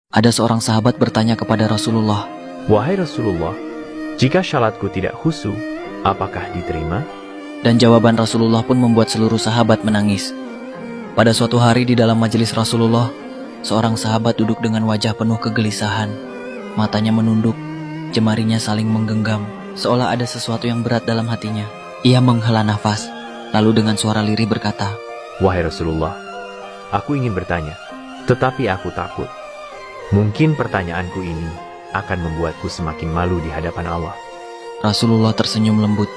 Ada seorang sahabat bertanya kepada Rasulullah, "Wahai Rasulullah, jika syalatku tidak khusyuk, apakah diterima?" dan jawaban Rasulullah pun membuat seluruh sahabat menangis. Pada suatu hari di dalam majelis Rasulullah, seorang sahabat duduk dengan wajah penuh kegelisahan. Matanya menunduk, jemarinya saling menggenggam, seolah ada sesuatu yang berat dalam hatinya. Ia menghela nafas, lalu dengan suara lirih berkata, "Wahai Rasulullah, aku ingin bertanya, tetapi aku takut. Mungkin pertanyaanku ini akan membuatku semakin malu di hadapan Allah." Rasulullah tersenyum lembut.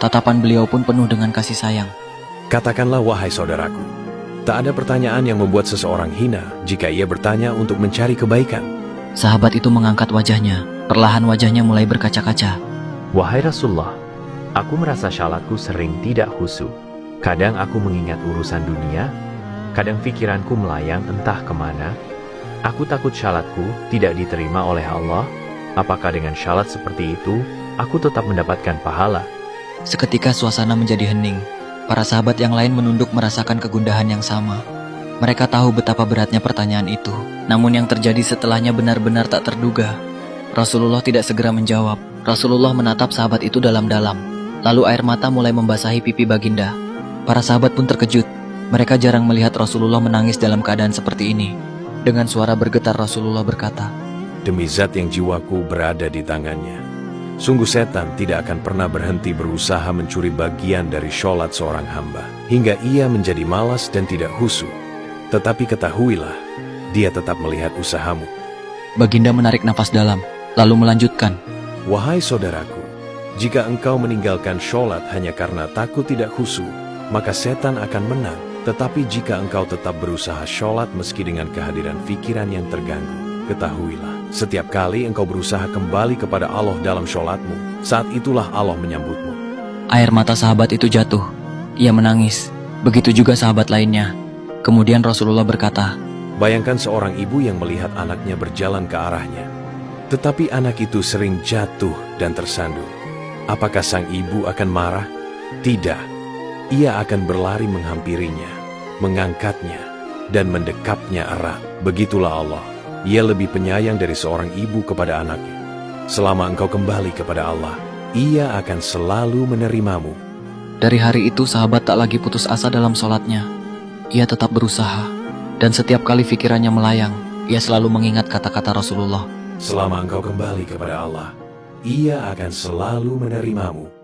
Tatapan beliau pun penuh dengan kasih sayang. Katakanlah wahai saudaraku, tak ada pertanyaan yang membuat seseorang hina jika ia bertanya untuk mencari kebaikan. Sahabat itu mengangkat wajahnya. Perlahan wajahnya mulai berkaca-kaca. "Wahai Rasulullah, aku merasa syalatku sering tidak khusyuk. Kadang aku mengingat urusan dunia, kadang pikiranku melayang entah kemana. Aku takut syalatku tidak diterima oleh Allah. Apakah dengan syalat seperti itu, aku tetap mendapatkan pahala?" Seketika suasana menjadi hening. Para sahabat yang lain menunduk merasakan kegundahan yang sama. Mereka tahu betapa beratnya pertanyaan itu. Namun yang terjadi setelahnya benar-benar tak terduga. Rasulullah tidak segera menjawab. Rasulullah menatap sahabat itu dalam-dalam. Lalu air mata mulai membasahi pipi baginda. Para sahabat pun terkejut. Mereka jarang melihat Rasulullah menangis dalam keadaan seperti ini. Dengan suara bergetar Rasulullah berkata, Demi zat yang jiwaku berada di tangannya, sungguh setan tidak akan pernah berhenti berusaha mencuri bagian dari sholat seorang hamba, hingga ia menjadi malas dan tidak khusyuk. Tetapi ketahuilah, dia tetap melihat usahamu. Baginda menarik nafas dalam, lalu melanjutkan, Wahai saudaraku, jika engkau meninggalkan sholat hanya karena takut tidak khusyuk, maka setan akan menang. Tetapi jika engkau tetap berusaha sholat meski dengan kehadiran pikiran yang terganggu, ketahuilah, setiap kali engkau berusaha kembali kepada Allah dalam sholatmu, saat itulah Allah menyambutmu. Air mata sahabat itu jatuh. Ia menangis. Begitu juga sahabat lainnya. Kemudian Rasulullah berkata, Bayangkan seorang ibu yang melihat anaknya berjalan ke arahnya, tetapi anak itu sering jatuh dan tersandung. Apakah sang ibu akan marah? Tidak. Ia akan berlari menghampirinya, mengangkatnya, dan mendekapnya erat. Begitulah Allah. Ia lebih penyayang dari seorang ibu kepada anaknya. Selama engkau kembali kepada Allah, Ia akan selalu menerimamu. dari hari itu sahabat tak lagi putus asa dalam sholatnya. Ia tetap berusaha. Dan setiap kali pikirannya melayang, ia selalu mengingat kata-kata Rasulullah. Selama engkau kembali kepada Allah, Ia akan selalu menerimamu.